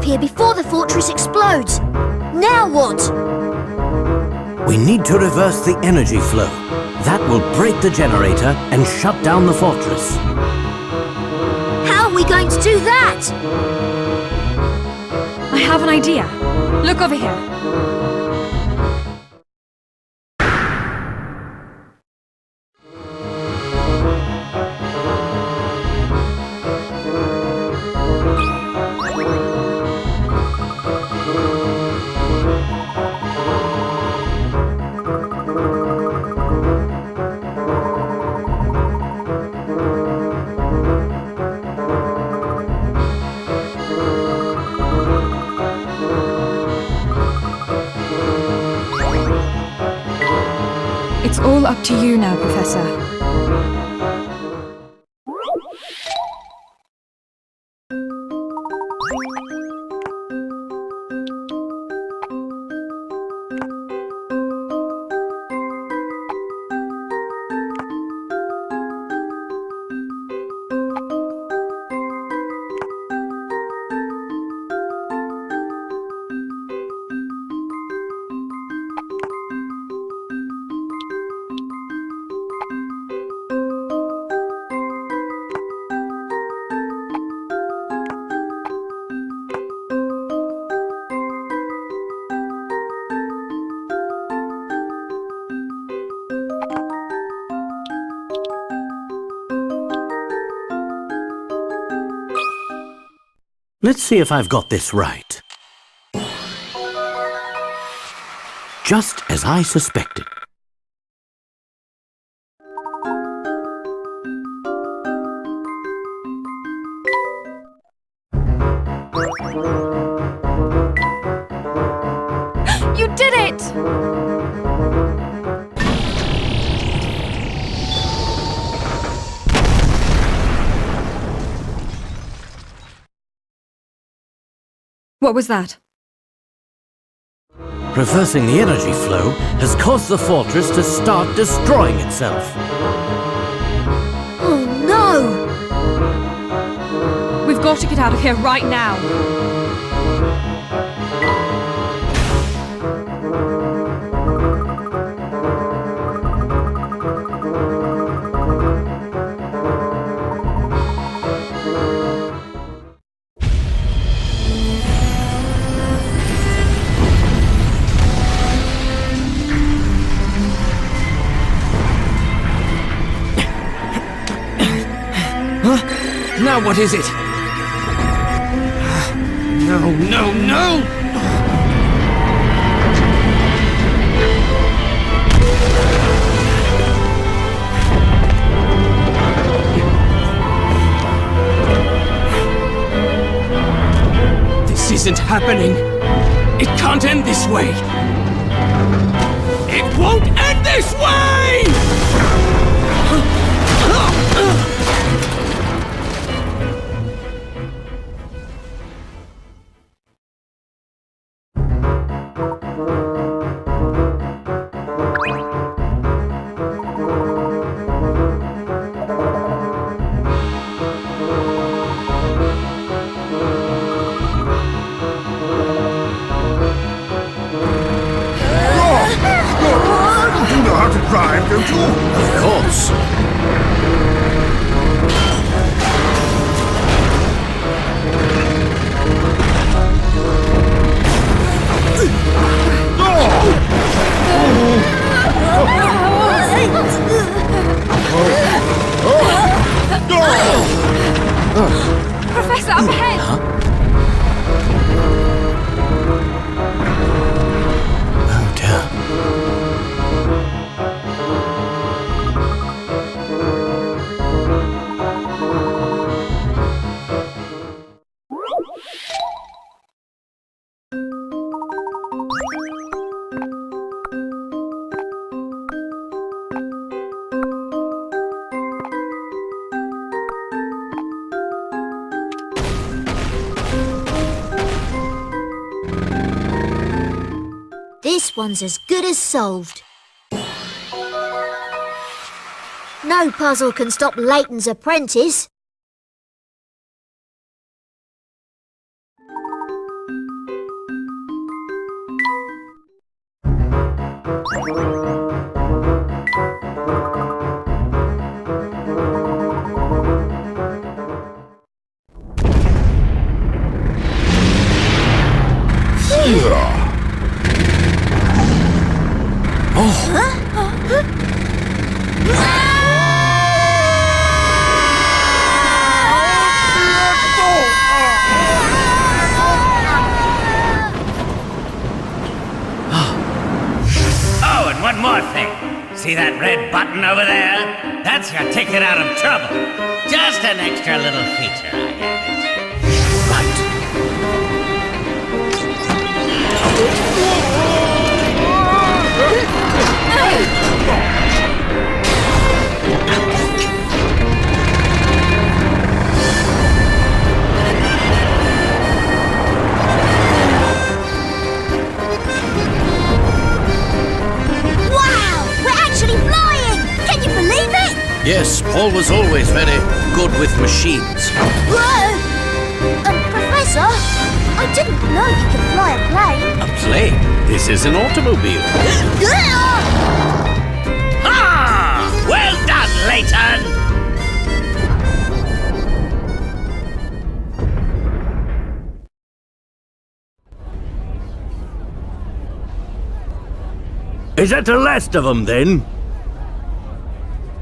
up here before the fortress explodes. Now what? We need to reverse the energy flow. That will break the generator and shut down the fortress. How are we going to do that? I have an idea. Look over here. It's all up to you now, Professor. Let's see if I've got this right. Just as I suspected. You did it! What was that? Reversing the energy flow has caused the fortress to start destroying itself. Oh no! We've got to get out of here right now. Now what is it? No, no, no! This isn't happening. It can't end this way. It won't end this way! Drive, don't you? Of course. Professor, up ahead! Oh dear. This one's as good as solved. No puzzle can stop Layton's apprentice. Oh, and one more thing. See that red button over there? That's your ticket out of trouble. Just an extra little feature I added. Right. Wow! We're actually flying! Can you believe it? Yes, Paul was always very good with machines. Whoa! Professor, I didn't know you could fly a plane. A plane? This is an automobile. Ah! Well done, Layton! Is that the last of them, then?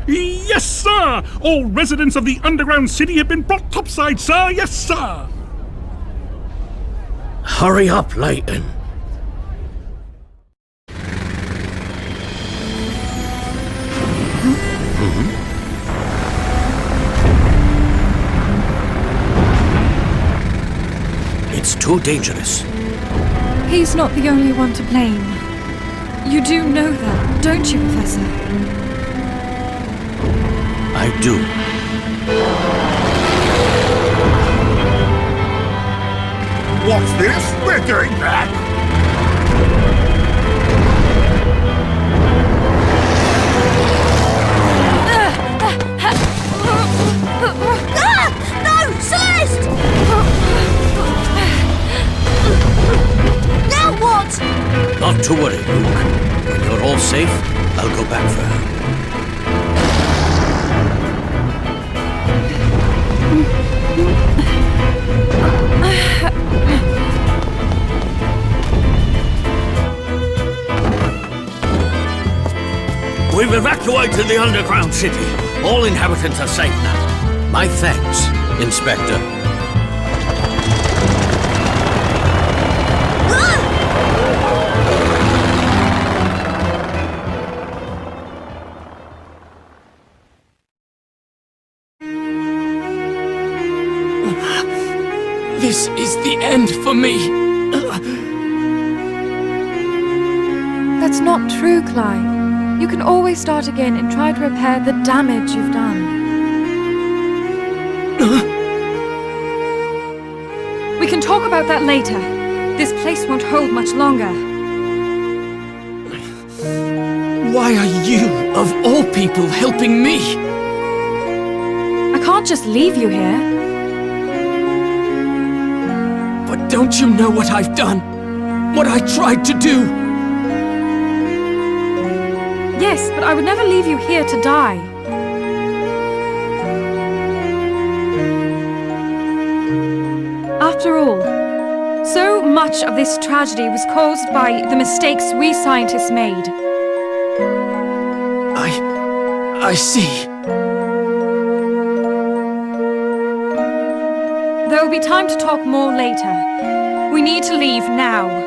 Yes, sir! All residents of the underground city have been brought topside, sir! Yes, sir! Hurry up, Layton. It's too dangerous. He's not the only one to blame. You do know that, don't you, Professor? I do. What's this? We're going back! No! Celeste! Now what? Not to worry, Luke. When you're all safe, I'll go back for her. We've evacuated the underground city. All inhabitants are safe now. My thanks, Inspector. This is the end for me. That's not true, Clive. You can always start again and try to repair the damage you've done. We can talk about that later. This place won't hold much longer. Why are you, of all people, helping me? I can't just leave you here. But don't you know what I've done? What I tried to do? Yes, but I would never leave you here to die. After all, so much of this tragedy was caused by the mistakes we scientists made. I see. There will be time to talk more later. We need to leave now.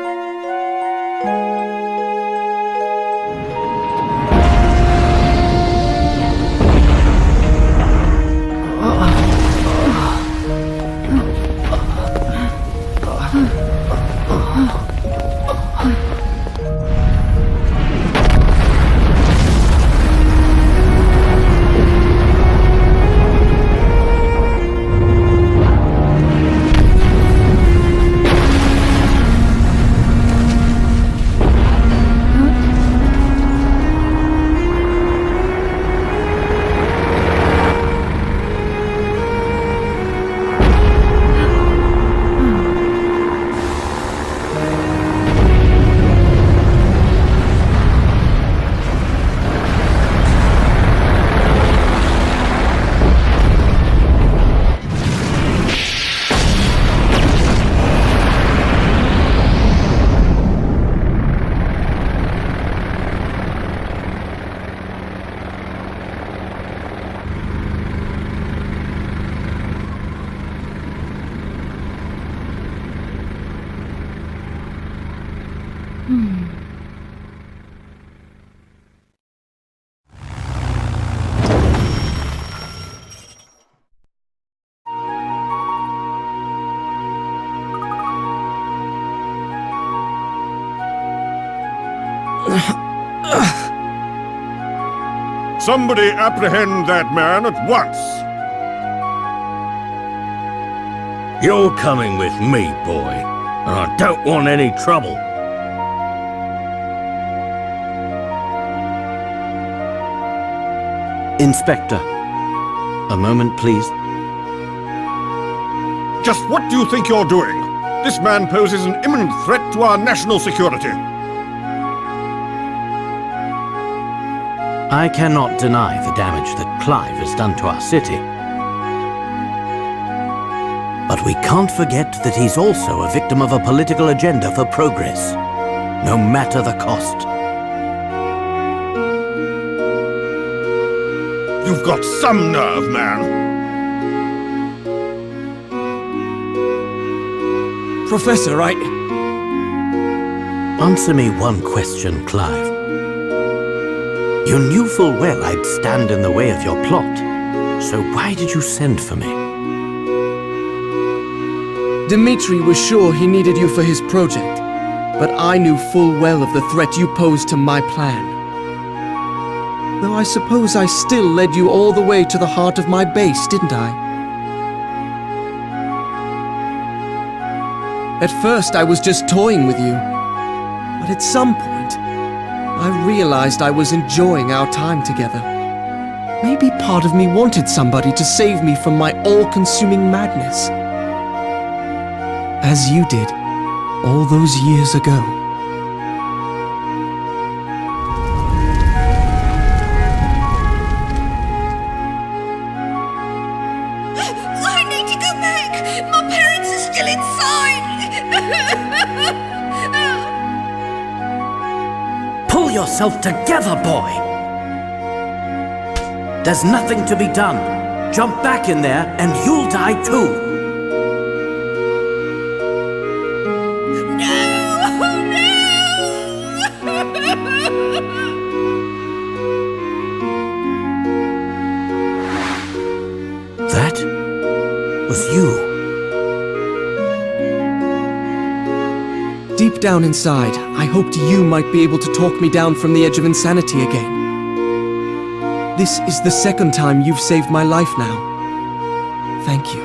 Somebody apprehend that man at once! You're coming with me, boy, and I don't want any trouble. Inspector, a moment, please. Just what do you think you're doing? This man poses an imminent threat to our national security. I cannot deny the damage that Clive has done to our city. But we can't forget that he's also a victim of a political agenda for progress, no matter the cost. You've got some nerve, man. Professor, Answer me one question, Clive. You knew full well I'd stand in the way of your plot, so why did you send for me? Dmitri was sure he needed you for his project, but I knew full well of the threat you posed to my plan. Though I suppose I still led you all the way to the heart of my base, didn't I? At first I was just toying with you, but at some point, I realized I was enjoying our time together. Maybe part of me wanted somebody to save me from my all-consuming madness. As you did, all those years ago. I need to go back! My parents are still inside! Pull yourself together, boy! There's nothing to be done. Jump back in there and you'll die too. That was you. Deep down inside, I hoped you might be able to talk me down from the edge of insanity again. This is the second time you've saved my life now. Thank you.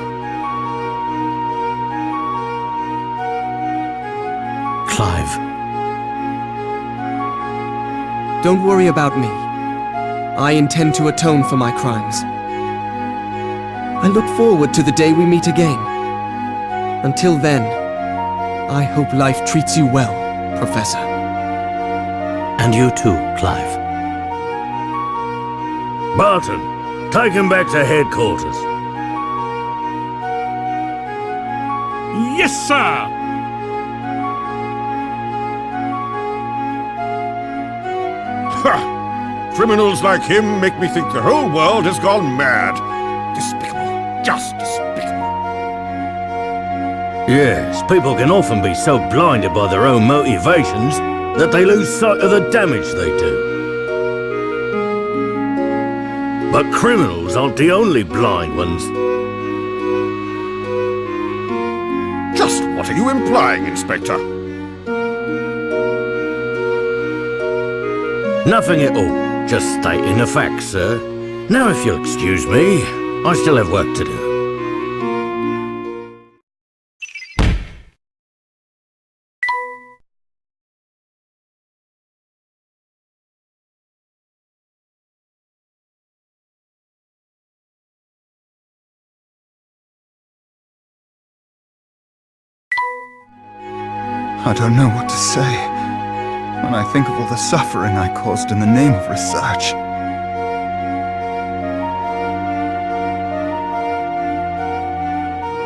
Clive. Don't worry about me. I intend to atone for my crimes. I look forward to the day we meet again. Until then, I hope life treats you well, Professor. And you too, Clive. Barton, take him back to headquarters. Yes, sir! Ha! Criminals like him make me think the whole world has gone mad. Despicable. Just despicable. Yes, people can often be so blinded by their own motivations that they lose sight of the damage they do. But criminals aren't the only blind ones. Just what are you implying, Inspector? Nothing at all. Just stating the facts, sir. Now, if you'll excuse me, I still have work to do. I don't know what to say when I think of all the suffering I caused in the name of research.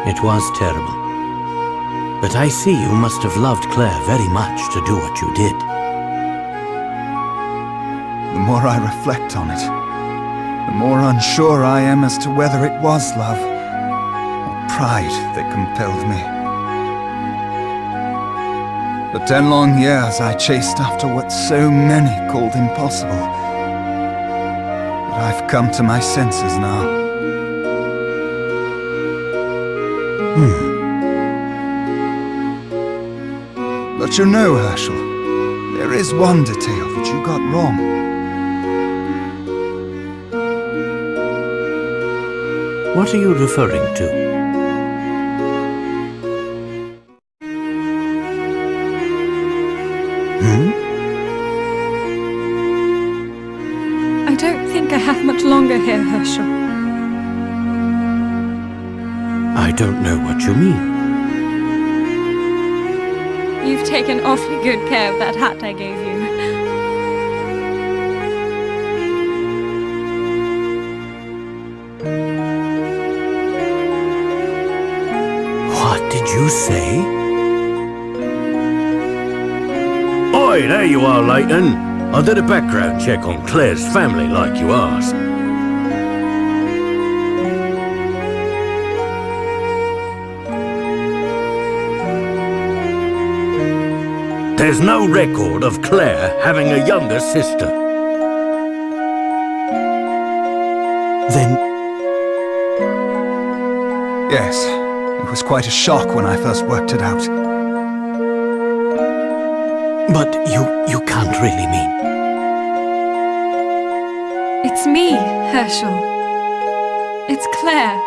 It was terrible. But I see you must have loved Claire very much to do what you did. The more I reflect on it, the more unsure I am as to whether it was love or pride that compelled me. The For 10 long years I chased after what so many called impossible. But I've come to my senses now. But you know, Herschel, there is one detail that you got wrong. What are you referring to? I don't think I have much longer here, Herschel. I don't know what you mean. You've taken awfully good care of that hat I gave you. What did you say? Oi, there you are, Layton. I did a background check on Claire's family like you asked. There's no record of Claire having a younger sister. Then Yes, it was quite a shock when I first worked it out. but you can't really mean. It's me, Herschel. It's Claire.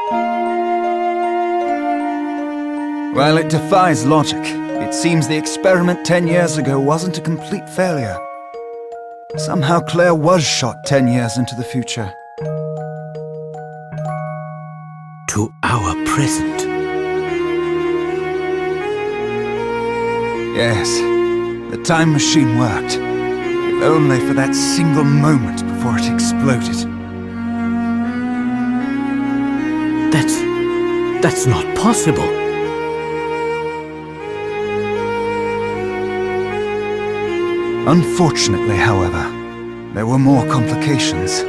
While it defies logic, it seems the experiment 10 years ago wasn't a complete failure. Somehow Claire was shot 10 years into the future. To our present. Yes, the time machine worked. If only for that single moment before it exploded. That's not possible. Unfortunately, however, there were more complications.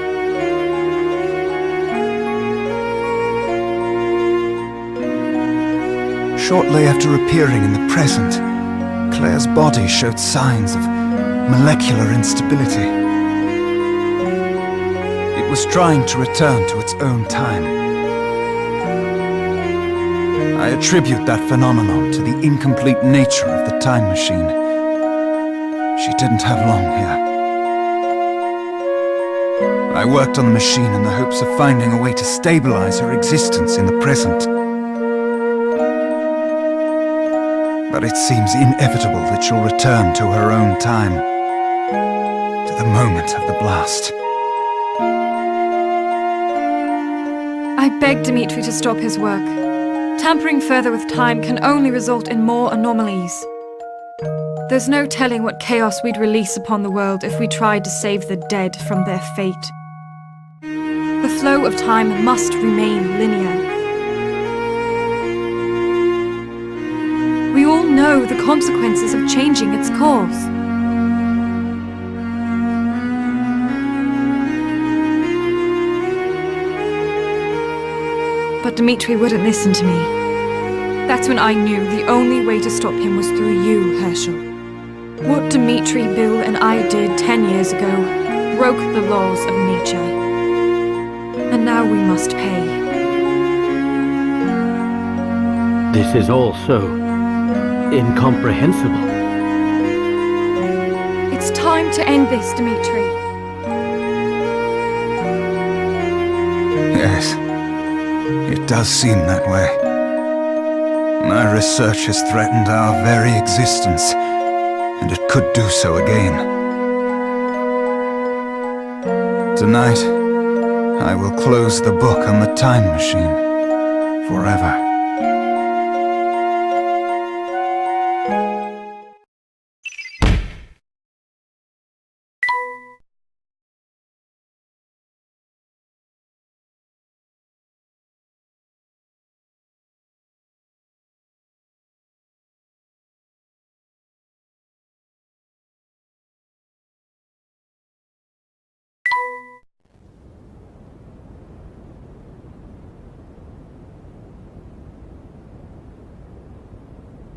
Shortly after appearing in the present, Claire's body showed signs of molecular instability. It was trying to return to its own time. I attribute that phenomenon to the incomplete nature of the time machine. She didn't have long here. I worked on the machine in the hopes of finding a way to stabilize her existence in the present. But it seems inevitable that she'll return to her own time, to the moment of the blast. I begged Dmitri to stop his work. Tampering further with time can only result in more anomalies. There's no telling what chaos we'd release upon the world if we tried to save the dead from their fate. The flow of time must remain linear. We all know the consequences of changing its course. But Dmitri wouldn't listen to me. That's when I knew the only way to stop him was through you, Herschel. What Dmitri, Bill, and I did 10 years ago broke the laws of nature. And now we must pay. This is all so incomprehensible. It's time to end this, Dmitri. Yes, it does seem that way. My research has threatened our very existence, and it could do so again. Tonight, I will close the book on the time machine forever.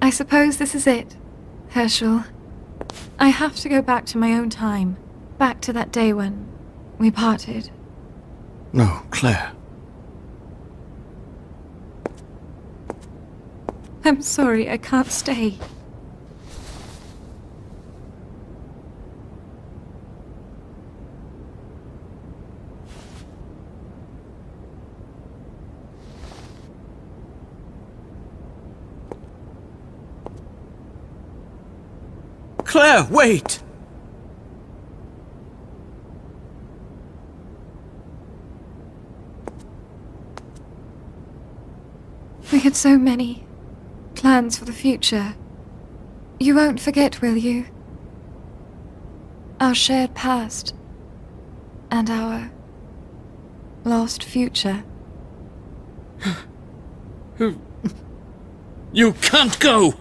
I suppose this is it. Herschel, I have to go back to my own time. Back to that day when we parted. No, Claire. I'm sorry, I can't stay. Claire, wait! We had so many plans for the future. You won't forget, will you? Our shared past and our lost future. You can't go!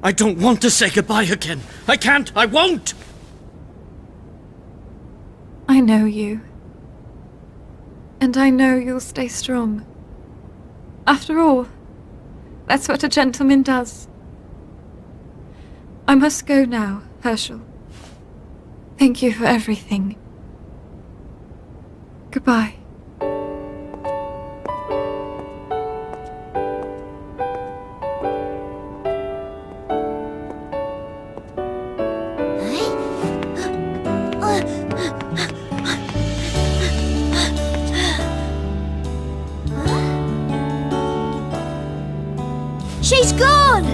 I don't want to say goodbye again. I can't, I won't! I know you. And I know you'll stay strong. After all, that's what a gentleman does. I must go now, Herschel. Thank you for everything. Goodbye. She's gone!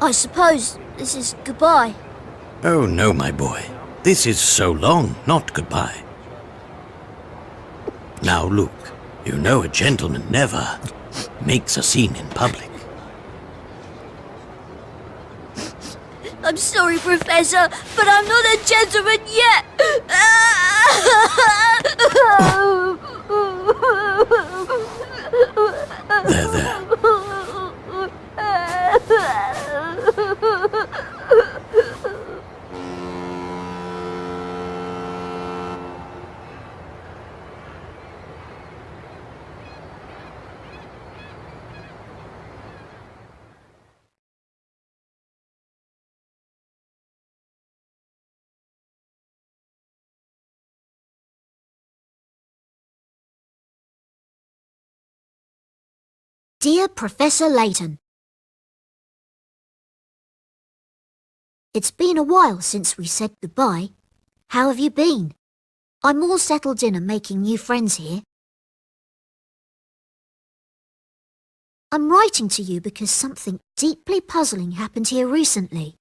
I suppose this is goodbye. Oh no, my boy. This is so long, not goodbye. Now look, you know a gentleman never makes a scene in public. I'm sorry, Professor, but I'm not a gentleman yet. There. Dear Professor Layton, it's been a while since we said goodbye. How have you been? I'm all settled in and making new friends here. I'm writing to you because something deeply puzzling happened here recently.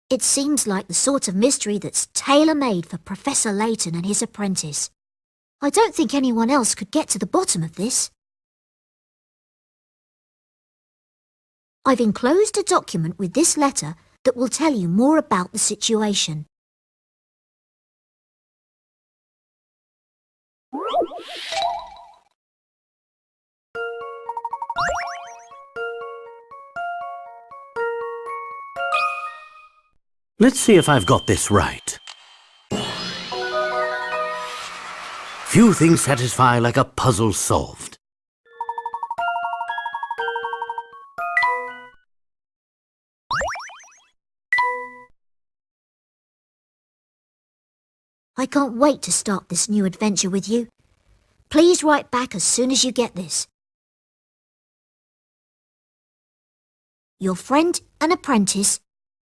It seems like the sort of mystery that's tailor-made for Professor Layton and his apprentice. I don't think anyone else could get to the bottom of this. I've enclosed a document with this letter that will tell you more about the situation. Let's see if I've got this right. Few things satisfy like a puzzle solved. I can't wait to start this new adventure with you. Please write back as soon as you get this. Your friend and apprentice,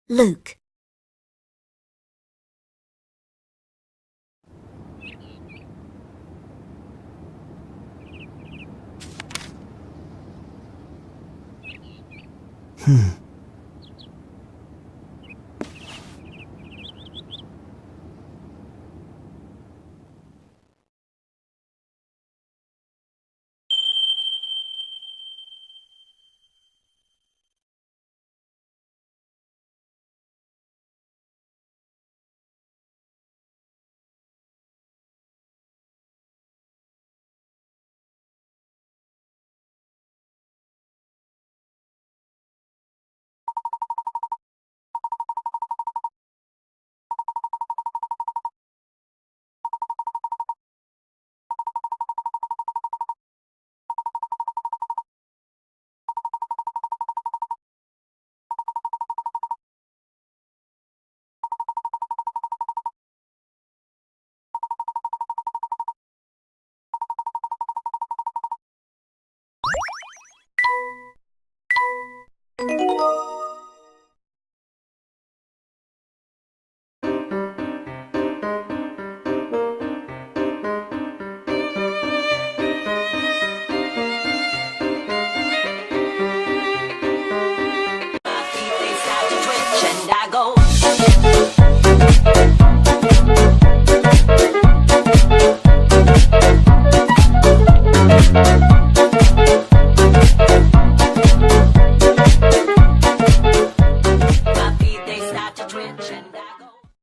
Luke.